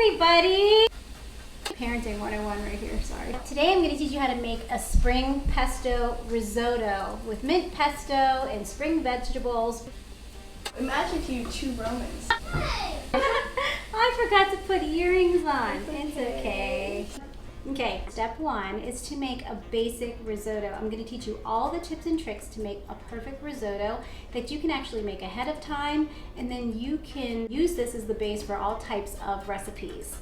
everybody! Parenting 101 right here, sorry. Today I'm going to teach you how to make a spring pesto risotto with mint pesto and spring vegetables. Imagine if you had 2 Romans. I forgot to put earrings on. It's okay. Okay, step 1 is to make a basic risotto. I'm going to teach you all the tips and tricks to make a perfect risotto that you can actually make ahead of time, and then you can use this as the base for all types of recipes.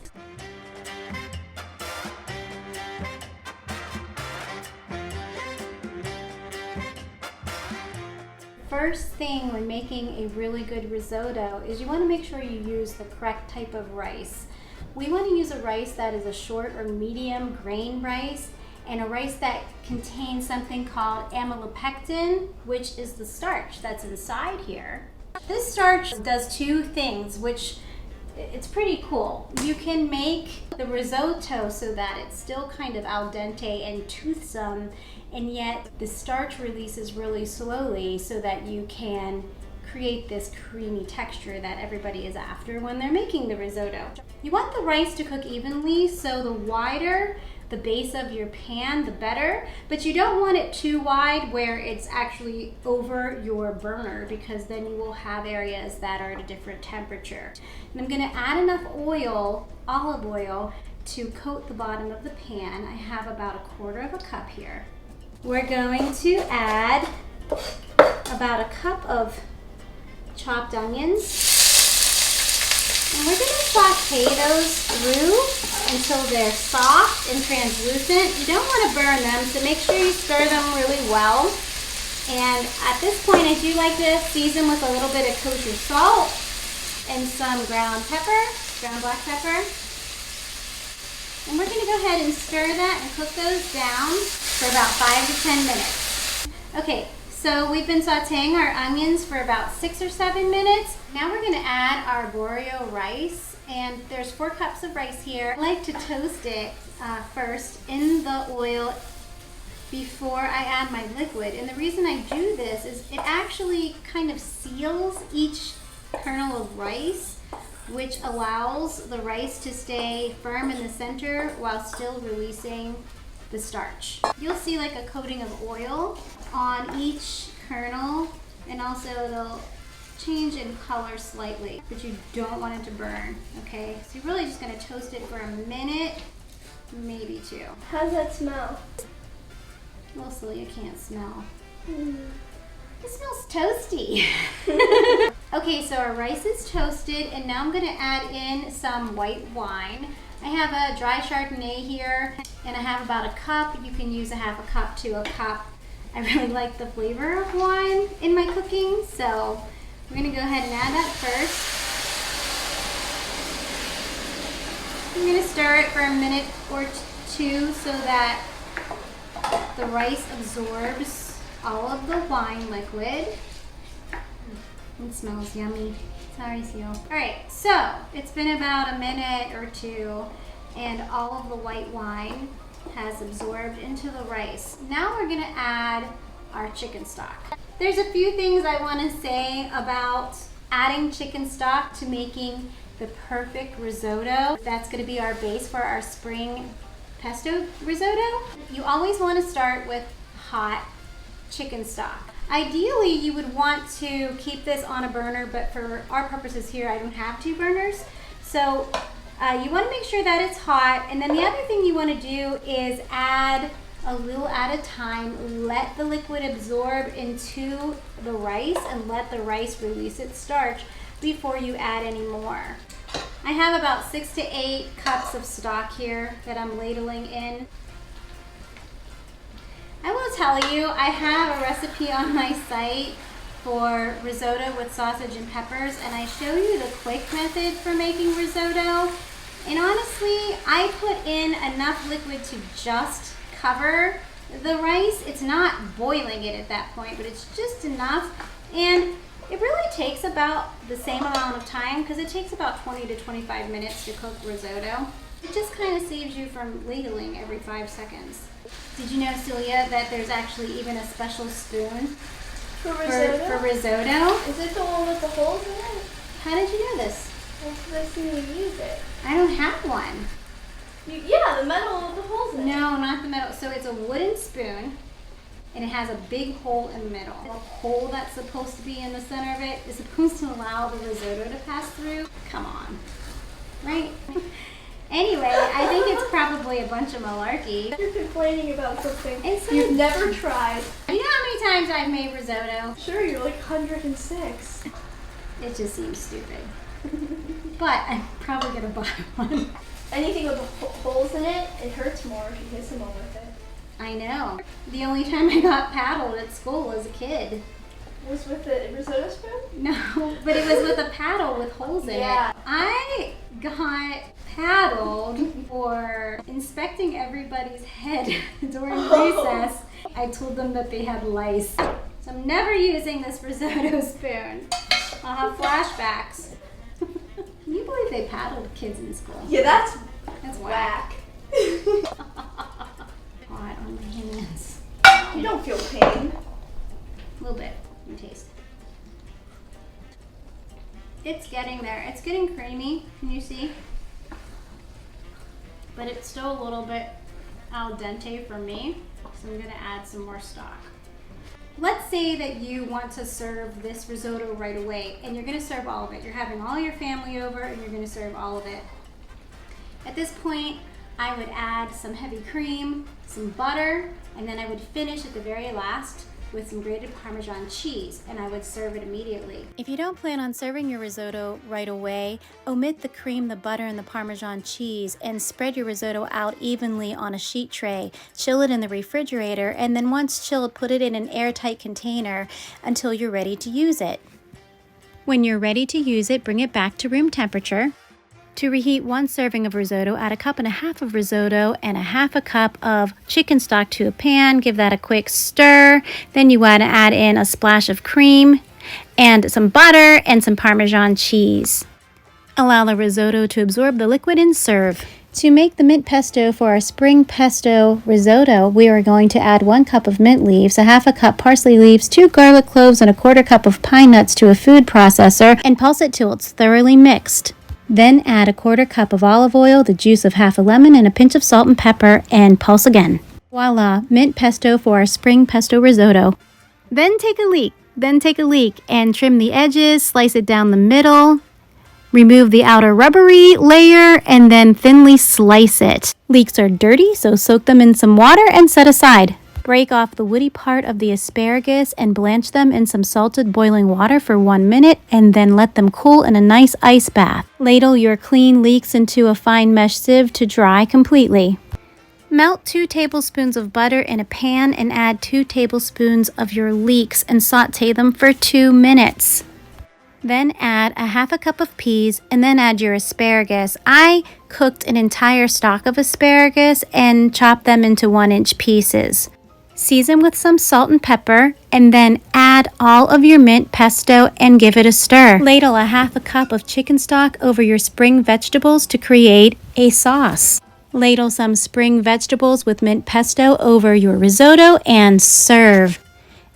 First thing when making a really good risotto is you want to make sure you use the correct type of rice. We want to use a rice that is a short or medium grain rice, and a rice that contains something called amylopectin, which is the starch that's inside here. This starch does 2 things, which it's pretty cool. You can make the risotto so that it's still kind of al dente and toothsome, and yet the starch releases really slowly so that you can create this creamy texture that everybody is after when they're making the risotto. You want the rice to cook evenly, so the wider the base of your pan, the better, but you don't want it too wide where it's actually over your burner, because then you will have areas that are at a different temperature. And I'm going to add enough oil, olive oil, to coat the bottom of the pan. I have about 1/4 cup here. We're going to add about 1 cup of chopped onions, and we're going to saute those through until they're soft and translucent. You don't want to burn them, so make sure you stir them really well. And at this point, I do like to season with a little bit of kosher salt and some ground black pepper. And we're going to go ahead and stir that and cook those down for about 5 to 10 minutes. Okay. So we've been sauteing our onions for about 6 or 7 minutes. Now we're going to add our Arborio rice, and there's 4 cups of rice here. I like to toast it first in the oil before I add my liquid. And the reason I do this is it actually kind of seals each kernel of rice, which allows the rice to stay firm in the center while still releasing the starch. You'll see like a coating of oil on each kernel, and also it'll change in color slightly, but you don't want it to burn, okay? So you're really just going to toast it for a minute, maybe 2. How does that smell? Mostly you can't smell. It smells toasty. Okay, so our rice is toasted, and now I'm going to add in some white wine. I have a dry Chardonnay here, and I have about 1 cup. You can use a 1/2 cup to 1 cup. I really like the flavor of wine in my cooking, so we're going to go ahead and add that first. I'm going to stir it for a minute or 2 so that the rice absorbs all of the wine liquid. It smells yummy. Sorry, Seal. Alright, so it's been about a minute or 2, and all of the white wine has absorbed into the rice. Now we're going to add our chicken stock. There's a few things I want to say about adding chicken stock to making the perfect risotto. That's going to be our base for our spring pesto risotto. You always want to start with hot chicken stock. Ideally, you would want to keep this on a burner, but for our purposes here, I don't have 2 burners. So you want to make sure that it's hot, and then the other thing you want to do is add a little at a time. Let the liquid absorb into the rice and let the rice release its starch before you add any more. I have about 6 to 8 cups of stock here that I'm ladling in. I will tell you, I have a recipe on my site for risotto with sausage and peppers, and I show you the quick method for making risotto. And honestly, I put in enough liquid to just cover the rice. It's not boiling it at that point, but it's just enough. And it really takes about the same amount of time, because it takes about 20 to 25 minutes to cook risotto. It just kind of saves you from ladling every 5 seconds. Did you know, Celia, that there's actually even a special spoon for risotto? For risotto? Is it the one with the holes in it? How did you know this? That's the thing you use it. I don't have one. Yeah, the metal with the holes in it. No, not the metal. So it's a wooden spoon, and it has a big hole in the middle. The hole that's supposed to be in the center of it is supposed to allow the risotto to pass through. Come on, right? Anyway, I think it's probably a bunch of malarkey. You're complaining about something It's you've never tried. You know how many times I've made risotto? Sure, you're like 106. It just seems stupid. But I'm probably gonna buy one. Anything with holes in it, it hurts more if you hit someone with it. I know. The only time I got paddled at school as a kid. Was with the risotto spoon? No, but it was with a paddle with holes in it. I got paddled for inspecting everybody's head during recess. I told them that they had lice. So I'm never using this risotto spoon. I'll have flashbacks. Can you believe they paddled kids in school? Yeah, that's whack. whack. Hot on my hands. You don't feel pain. A little bit. Let me taste. It's getting there. It's getting creamy. Can you see? But it's still a little bit al dente for me. So I'm going to add some more stock. Let's say that you want to serve this risotto right away, and you're going to serve all of it. You're having all your family over, and you're going to serve all of it. At this point, I would add some heavy cream, some butter, and then I would finish at the very last with some grated Parmesan cheese, and I would serve it immediately. If you don't plan on serving your risotto right away, omit the cream, the butter, and the Parmesan cheese, and spread your risotto out evenly on a sheet tray. Chill it in the refrigerator, and then once chilled, put it in an airtight container until you're ready to use it. When you're ready to use it, bring it back to room temperature. To reheat 1 serving of risotto, add 1.5 cups of risotto and 1/2 cup of chicken stock to a pan. Give that a quick stir. Then you want to add in a splash of cream and some butter and some Parmesan cheese. Allow the risotto to absorb the liquid and serve. To make the mint pesto for our spring pesto risotto, we are going to add 1 cup of mint leaves, 1/2 cup parsley leaves, 2 garlic cloves, and 1/4 cup of pine nuts to a food processor, and pulse it till it's thoroughly mixed. Then add 1/4 cup of olive oil, the juice of half a lemon, and a pinch of salt and pepper, and pulse again. Voila, mint pesto for our spring pesto risotto. Then take a leek and trim the edges, slice it down the middle. Remove the outer rubbery layer and then thinly slice it. Leeks are dirty, so soak them in some water and set aside. Break off the woody part of the asparagus and blanch them in some salted boiling water for 1 minute and then let them cool in a nice ice bath. Ladle your clean leeks into a fine mesh sieve to dry completely. Melt 2 tablespoons of butter in a pan and add 2 tablespoons of your leeks and saute them for 2 minutes. Then add 1/2 cup of peas and then add your asparagus. I cooked an entire stalk of asparagus and chopped them into 1-inch pieces. Season with some salt and pepper, and then add all of your mint pesto and give it a stir. Ladle 1/2 cup of chicken stock over your spring vegetables to create a sauce. Ladle some spring vegetables with mint pesto over your risotto and serve.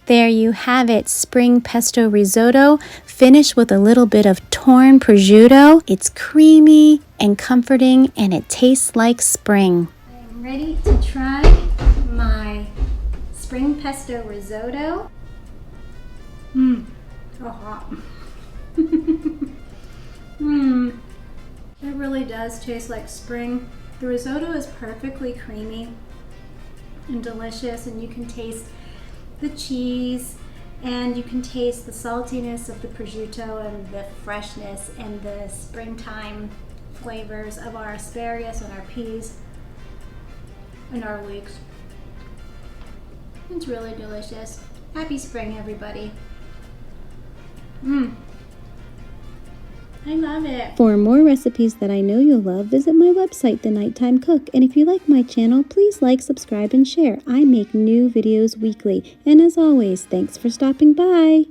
There you have it, spring pesto risotto. Finish with a little bit of torn prosciutto. It's creamy and comforting, and it tastes like spring. I'm ready to try my spring pesto risotto. So hot. It really does taste like spring. The risotto is perfectly creamy and delicious, and you can taste the cheese, and you can taste the saltiness of the prosciutto and the freshness and the springtime flavors of our asparagus and our peas and our leeks. It's really delicious. Happy spring, everybody. I love it. For more recipes that I know you'll love, visit my website, The Nighttime Cook. And if you like my channel, please like, subscribe, and share. I make new videos weekly. And as always, thanks for stopping by.